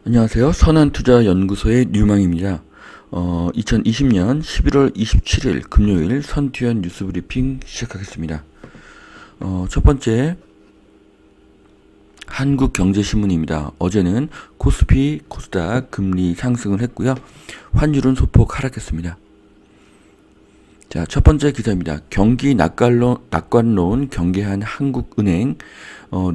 안녕하세요. 선한투자연구소의 뉴망입니다. 2020년 11월 27일 금요일 선투연 뉴스브리핑 시작하겠습니다. 첫 번째 한국경제신문입니다. 어제는 코스피, 코스닥 금리 상승을 했고요. 환율은 소폭 하락했습니다. 자, 첫 번째 기사입니다. 경기 낙관론 경계한 한국은행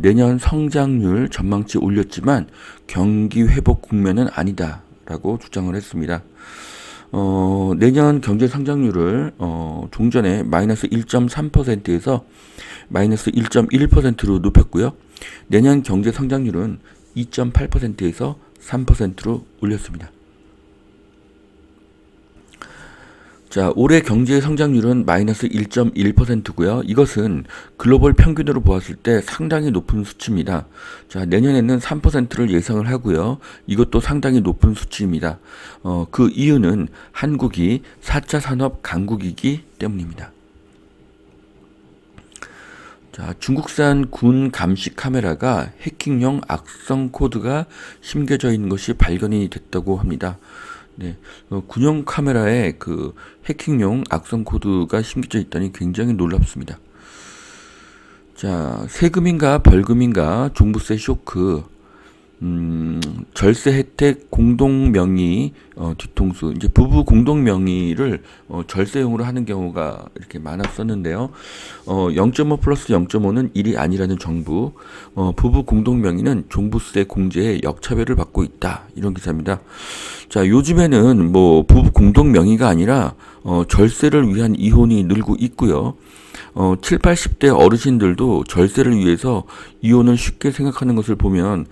내년 성장률 전망치 올렸지만 경기 회복 국면은 아니다라고 주장을 했습니다. 내년 경제 성장률을 종전에 마이너스 1.3%에서 마이너스 1.1%로 높였고요. 내년 경제 성장률은 2.8%에서 3%로 올렸습니다. 자, 올해 경제 성장률은 마이너스 1.1%고요. 이것은 글로벌 평균으로 보았을 때 상당히 높은 수치입니다. 자, 내년에는 3%를 예상을 하고요. 이것도 상당히 높은 수치입니다. 그 이유는 한국이 4차 산업 강국이기 때문입니다. 자, 중국산 군 감시 카메라가 해킹용 악성 코드가 심겨져 있는 것이 발견이 됐다고 합니다. 네, 군용 카메라에 그 해킹용 악성 코드가 심겨져 있다니 굉장히 놀랍습니다. 자, 세금인가 벌금인가 종부세 쇼크, 절세 혜택 공동 명의 뒤통수. 이제 부부 공동 명의를 절세용으로 하는 경우가 이렇게 많았었는데요. 0.5 플러스 0.5는 일이 아니라는 정부. 부부 공동 명의는 종부세 공제에 역차별을 받고 있다. 이런 기사입니다. 자, 요즘에는 뭐 부부 공동 명의가 아니라 절세를 위한 이혼이 늘고 있고요. 7, 80대 어르신들도 절세를 위해서 이혼을 쉽게 생각하는 것을 보면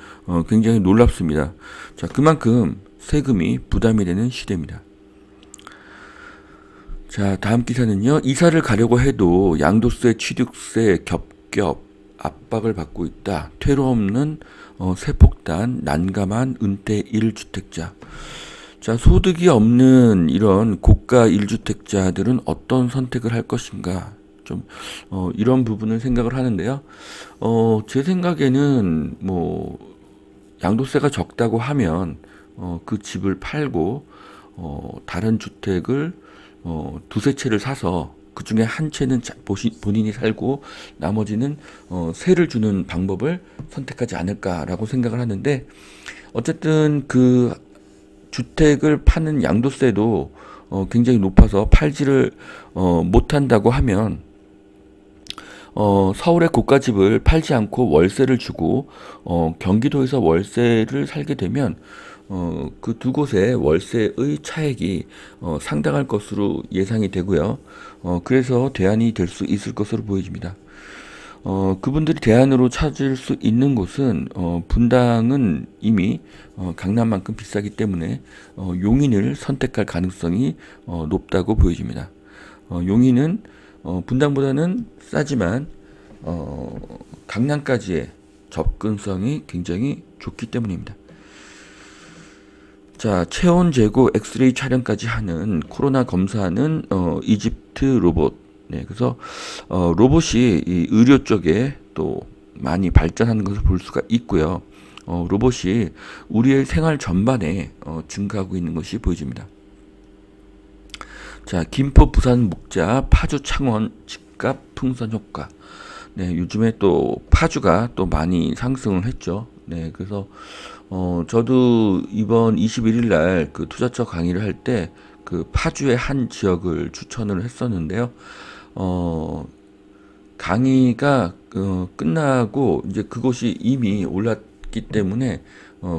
굉장히 놀랍습니다. 자, 그만큼 세금이 부담이 되는 시대입니다. 자, 다음 기사는요. 이사를 가려고 해도 양도세, 취득세 겹겹 압박을 받고 있다. 퇴로 없는 세폭탄, 난감한 은퇴 1주택자. 자, 소득이 없는 이런 고가 1주택자들은 어떤 선택을 할 것인가? 좀 이런 부분을 생각을 하는데요. 제 생각에는 뭐 양도세가 적다고 하면 그 집을 팔고 다른 주택을 두세 채를 사서 그 중에 한 채는 본인이 살고 나머지는 세를 주는 방법을 선택하지 않을까라고 생각을 하는데, 어쨌든 그 주택을 파는 양도세도 굉장히 높아서 팔지를 못한다고 하면 서울의 고가집을 팔지 않고 월세를 주고 경기도에서 월세를 살게 되면 그 두 곳의 월세의 차액이 상당할 것으로 예상이 되고요. 그래서 대안이 될 수 있을 것으로 보여집니다. 그분들이 대안으로 찾을 수 있는 곳은 분당은 이미 강남만큼 비싸기 때문에 용인을 선택할 가능성이 높다고 보여집니다. 용인은 분당보다는 싸지만 강남까지의 접근성이 굉장히 좋기 때문입니다. 자, 체온 재고 엑스레이 촬영까지 하는 코로나 검사는 이집트 로봇. 네, 그래서 로봇이 이 의료 쪽에 또 많이 발전하는 것을 볼 수가 있고요. 로봇이 우리의 생활 전반에 증가하고 있는 것이 보여집니다. 자, 김포, 부산, 목자, 파주, 창원 집값 풍선 효과. 네, 요즘에 또 파주가 또 많이 상승을 했죠. 네, 그래서 저도 이번 21일 날 그 투자처 강의를 할 때 그 파주의 한 지역을 추천을 했었는데요. 강의가 끝나고 이제 그곳이 이미 올랐기 때문에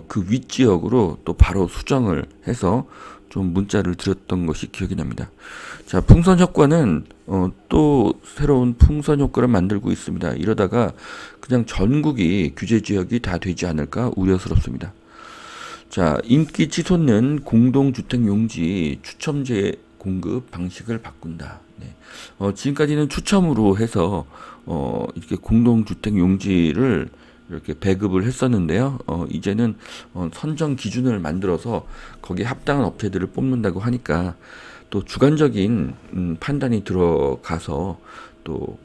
그 윗지역으로 또 바로 수정을 해서 좀 문자를 드렸던 것이 기억이 납니다. 자, 풍선 효과는 또 새로운 풍선 효과를 만들고 있습니다. 이러다가 그냥 전국이 규제 지역이 다 되지 않을까 우려스럽습니다. 자, 인기 치솟는 공동주택 용지 추첨제 공급 방식을 바꾼다. 네. 지금까지는 추첨으로 해서 이렇게 공동주택 용지를 이렇게 배급을 했었는데요. 이제는 선정 기준을 만들어서 거기에 합당한 업체들을 뽑는다고 하니까 또 주관적인 판단이 들어가서 또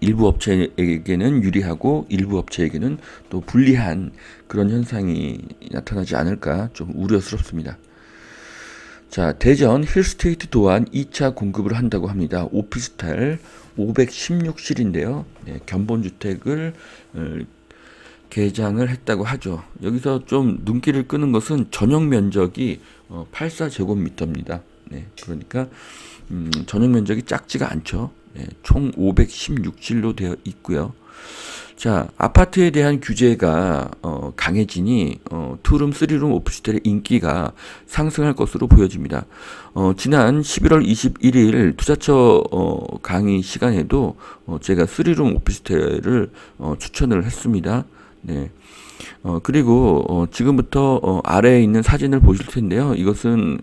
일부 업체에게는 유리하고 일부 업체에게는 또 불리한 그런 현상이 나타나지 않을까 좀 우려스럽습니다. 자, 대전 힐스테이트 또한 2차 공급을 한다고 합니다. 오피스텔 516실인데요. 네, 견본주택을 개장을 했다고 하죠. 여기서 좀 눈길을 끄는 것은 전용 면적이 84제곱미터입니다. 네, 그러니까 전용 면적이 작지가 않죠. 네, 총 516실로 되어 있고요. 자, 아파트에 대한 규제가 강해지니 투룸, 쓰리룸 오피스텔의 인기가 상승할 것으로 보여집니다. 지난 11월 21일 투자처 강의 시간에도 제가 쓰리룸 오피스텔을 추천을 했습니다. 네. 그리고 지금부터 아래에 있는 사진을 보실 텐데요. 이것은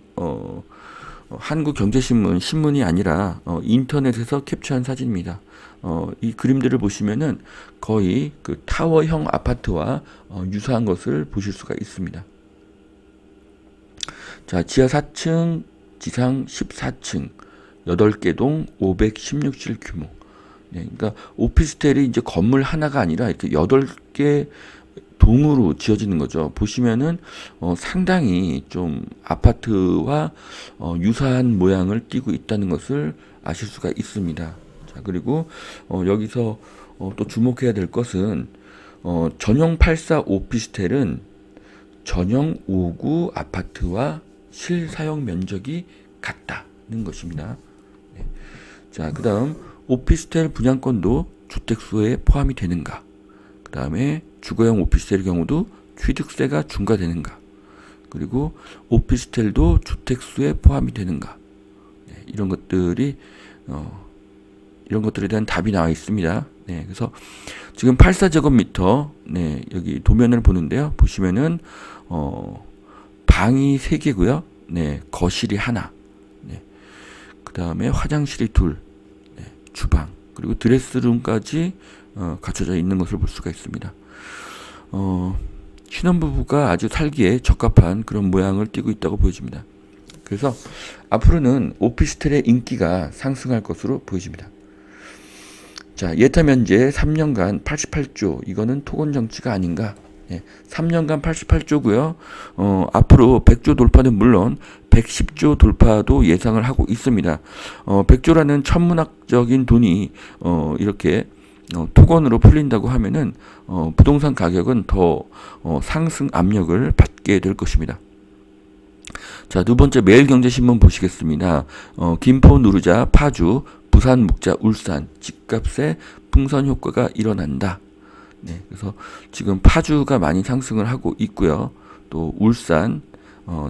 한국경제신문 신문이 아니라 인터넷에서 캡처한 사진입니다. 이 그림들을 보시면은 거의 그 타워형 아파트와 유사한 것을 보실 수가 있습니다. 자, 지하 4층, 지상 14층, 8개 동 516실 규모. 네, 그러니까 오피스텔이 이제 건물 하나가 아니라 이렇게 8개 동으로 지어지는 거죠. 보시면은 상당히 좀 아파트와 유사한 모양을 띠고 있다는 것을 아실 수가 있습니다. 자, 그리고 여기서 또 주목해야 될 것은 전용 84 오피스텔은 전용 5구 아파트와 실사용 면적이 같다는 것입니다. 네. 자, 그 다음 오피스텔 분양권도 주택수에 포함이 되는가? 그 다음에 주거용 오피스텔의 경우도 취득세가 중과되는가? 그리고 오피스텔도 주택수에 포함이 되는가? 네, 이런 것들에 대한 답이 나와 있습니다. 네, 그래서 지금 84제곱미터, 네, 여기 도면을 보는데요. 보시면은 방이 3개고요. 네, 거실이 하나. 네, 그 다음에 화장실이 둘. 네, 주방. 그리고 드레스룸까지 갖춰져 있는 것을 볼 수가 있습니다. 신혼부부가 아주 살기에 적합한 그런 모양을 띠고 있다고 보여집니다. 그래서 앞으로는 오피스텔의 인기가 상승할 것으로 보여집니다. 자, 예타 면제 3년간 88조, 이거는 토건 정치가 아닌가? 예, 3년간 88조고요. 앞으로 100조 돌파는 물론 110조 돌파도 예상을 하고 있습니다. 100조라는 천문학적인 돈이 이렇게 토건으로 풀린다고 하면은 부동산 가격은 더 상승 압력을 받게 될 것입니다. 자, 두 번째 매일경제신문 보시겠습니다. 김포 누르자 파주, 부산 묵자 울산 집값의 풍선 효과가 일어난다. 네, 그래서 지금 파주가 많이 상승을 하고 있고요. 또 울산,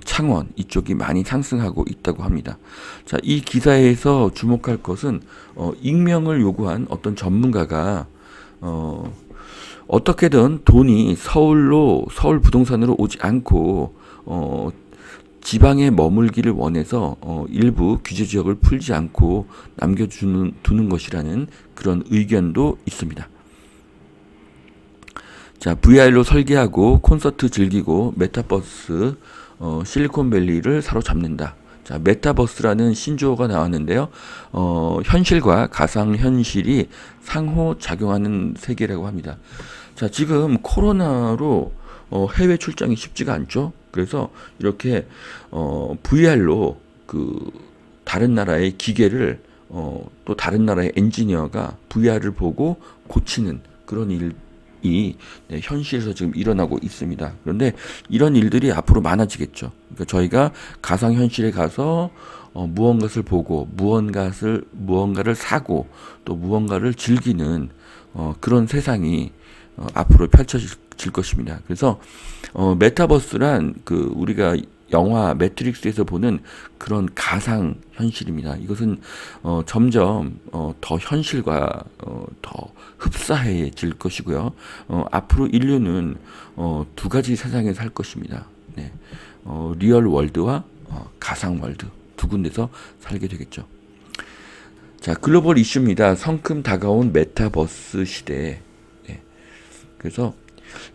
창원 이쪽이 많이 상승하고 있다고 합니다. 자, 이 기사에서 주목할 것은 익명을 요구한 어떤 전문가가 어떻게든 돈이 서울 부동산으로 오지 않고 지방에 머물기를 원해서 일부 규제 지역을 풀지 않고 두는 것이라는 그런 의견도 있습니다. 자, VR로 설계하고 콘서트 즐기고 메타버스 실리콘밸리를 사로잡는다. 자, 메타버스라는 신조어가 나왔는데요. 현실과 가상현실이 상호 작용하는 세계라고 합니다. 자, 지금 코로나로 해외 출장이 쉽지가 않죠. 그래서 이렇게 VR로 그 다른 나라의 기계를 또 다른 나라의 엔지니어가 VR을 보고 고치는 그런 일이 현실에서 지금 일어나고 있습니다. 그런데 이런 일들이 앞으로 많아지겠죠. 그러니까 저희가 가상현실에 가서 무언가를 보고 무언가를 사고 또 무언가를 즐기는 그런 세상이 앞으로 펼쳐질 것입니다. 그래서 메타버스란 그 우리가 영화 매트릭스에서 보는 그런 가상 현실입니다. 이것은 점점 더 현실과 더 흡사해질 것이고요. 앞으로 인류는 두 가지 세상에 살 것입니다. 네. 리얼 월드와 가상 월드 두 군데서 살게 되겠죠. 자, 글로벌 이슈입니다. 성큼 다가온 메타버스 시대. 네. 그래서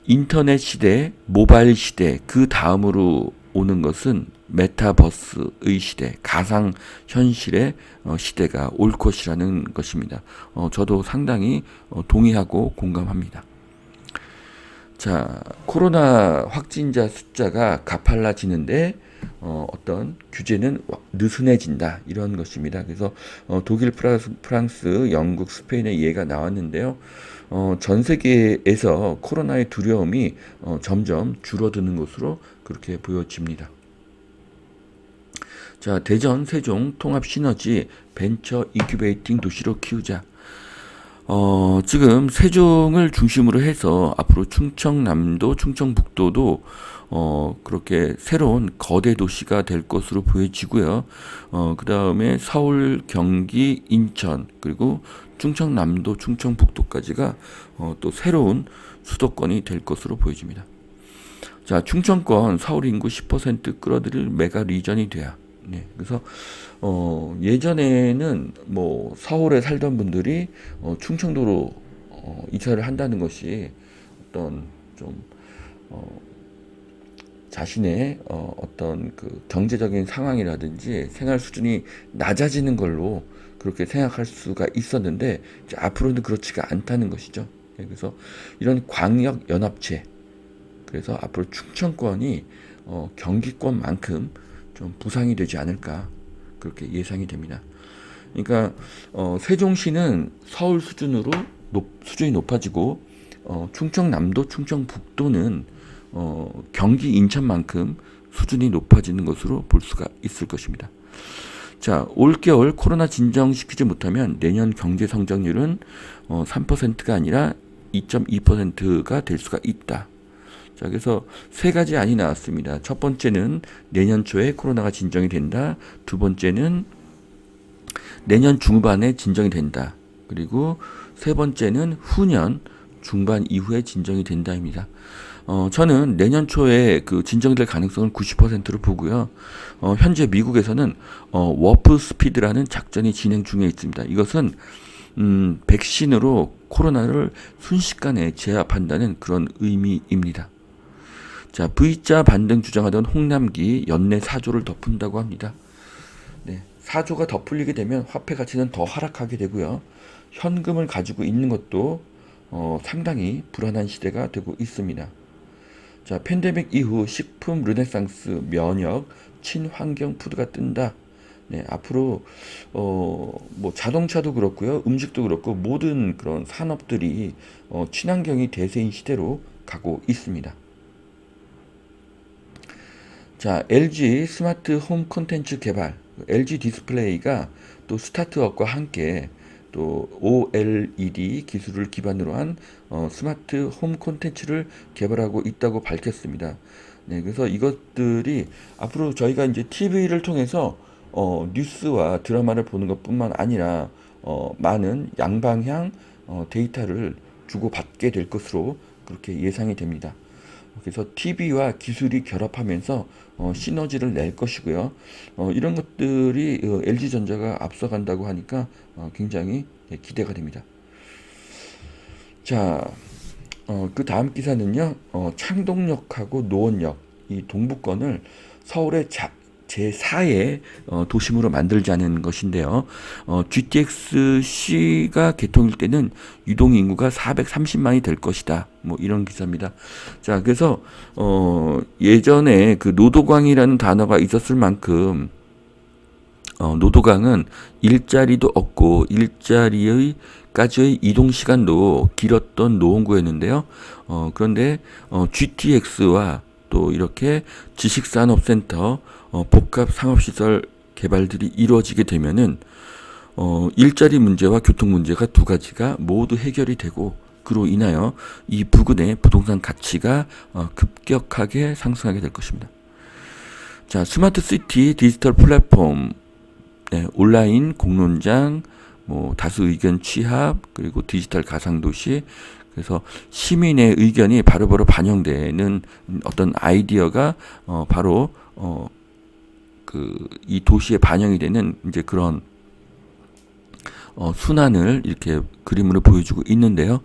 인터넷 시대, 모바일 시대, 그 다음으로 오는 것은 메타버스의 시대, 가상 현실의 시대가 올 것이라는 것입니다. 저도 상당히 동의하고 공감합니다. 자, 코로나 확진자 숫자가 가팔라지는데 어떤 규제는 느슨해진다 이런 것입니다. 그래서 독일, 프랑스, 영국, 스페인의 예가 나왔는데요. 전 세계에서 코로나의 두려움이 점점 줄어드는 것으로 그렇게 보여집니다. 자, 대전, 세종 통합 시너지 벤처 인큐베이팅 도시로 키우자. 지금 세종을 중심으로 해서 앞으로 충청남도, 충청북도도 그렇게 새로운 거대 도시가 될 것으로 보여지고요. 그 다음에 서울, 경기, 인천, 그리고 충청남도, 충청북도까지가 또 새로운 수도권이 될 것으로 보여집니다. 자, 충청권 서울 인구 10% 끌어들일 메가 리전이 돼야. 네, 그래서 예전에는 뭐 서울에 살던 분들이 충청도로 이사를 한다는 것이 어떤 좀 자신의 어떤 그 경제적인 상황이라든지 생활 수준이 낮아지는 걸로 그렇게 생각할 수가 있었는데 이제 앞으로는 그렇지가 않다는 것이죠. 네, 그래서 이런 광역 연합체, 그래서 앞으로 충청권이 경기권만큼 좀 부상이 되지 않을까 그렇게 예상이 됩니다. 그러니까 세종시는 서울 수준으로 수준이 높아지고 충청남도, 충청북도는 경기, 인천만큼 수준이 높아지는 것으로 볼 수가 있을 것입니다. 자, 올겨울 코로나 진정시키지 못하면 내년 경제 성장률은 3%가 아니라 2.2%가 될 수가 있다. 자, 그래서 세 가지 안이 나왔습니다. 첫 번째는 내년 초에 코로나가 진정이 된다. 두 번째는 내년 중반에 진정이 된다. 그리고 세 번째는 후년 중반 이후에 진정이 된다입니다. 저는 내년 초에 그 진정될 가능성을 90%로 보고요. 현재 미국에서는 워프 스피드라는 작전이 진행 중에 있습니다. 이것은 백신으로 코로나를 순식간에 제압한다는 그런 의미입니다. 자, V자 반등 주장하던 홍남기 연내 4조를 더 푼다고 합니다. 네, 4조가 더 풀리게 되면 화폐 가치는 더 하락하게 되고요. 현금을 가지고 있는 것도 상당히 불안한 시대가 되고 있습니다. 자, 팬데믹 이후 식품 르네상스, 면역, 친환경 푸드가 뜬다. 네, 앞으로 뭐 자동차도 그렇고요, 음식도 그렇고 모든 그런 산업들이 친환경이 대세인 시대로 가고 있습니다. 자, LG 스마트 홈 콘텐츠 개발, LG 디스플레이가 또 스타트업과 함께 또 OLED 기술을 기반으로 한 스마트 홈 콘텐츠를 개발하고 있다고 밝혔습니다. 네, 그래서 이것들이 앞으로 저희가 이제 TV를 통해서 뉴스와 드라마를 보는 것뿐만 아니라 많은 양방향 데이터를 주고받게 될 것으로 그렇게 예상이 됩니다. 그래서 TV와 기술이 결합하면서 시너지를 낼 것이고요. 이런 것들이 LG전자가 앞서간다고 하니까 굉장히 기대가 됩니다. 자, 그 다음 기사는요. 창동역하고 노원역 이 동부권을 서울의 제4의 도심으로 만들자는 것인데요. GTX-C가 개통일 때는 유동 인구가 430만이 될 것이다. 뭐 이런 기사입니다. 자, 그래서 예전에 그 노도광이라는 단어가 있었을 만큼 노도광은 일자리도 없고 일자리까지의 이동 시간도 길었던 노원구였는데요. 그런데 GTX와 또 이렇게 지식산업센터 복합상업시설 개발들이 이루어지게 되면은 일자리 문제와 교통 문제가 두 가지가 모두 해결이 되고 그로 인하여 이 부근의 부동산 가치가 급격하게 상승하게 될 것입니다. 자, 스마트 시티 디지털 플랫폼, 네, 온라인 공론장, 뭐 다수 의견 취합, 그리고 디지털 가상도시. 그래서 시민의 의견이 바로바로 반영되는 어떤 아이디어가 바로 이 도시에 반영이 되는 이제 그런 순환을 이렇게 그림으로 보여주고 있는데요.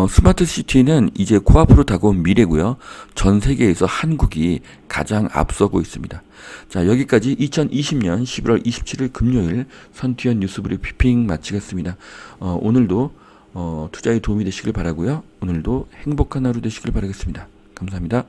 스마트 시티는 이제 코앞으로 다가온 미래고요. 전 세계에서 한국이 가장 앞서고 있습니다. 자, 여기까지 2020년 11월 27일 금요일 선티원 뉴스 브리핑 마치겠습니다. 오늘도 투자에 도움이 되시길 바라고요. 오늘도 행복한 하루 되시길 바라겠습니다. 감사합니다.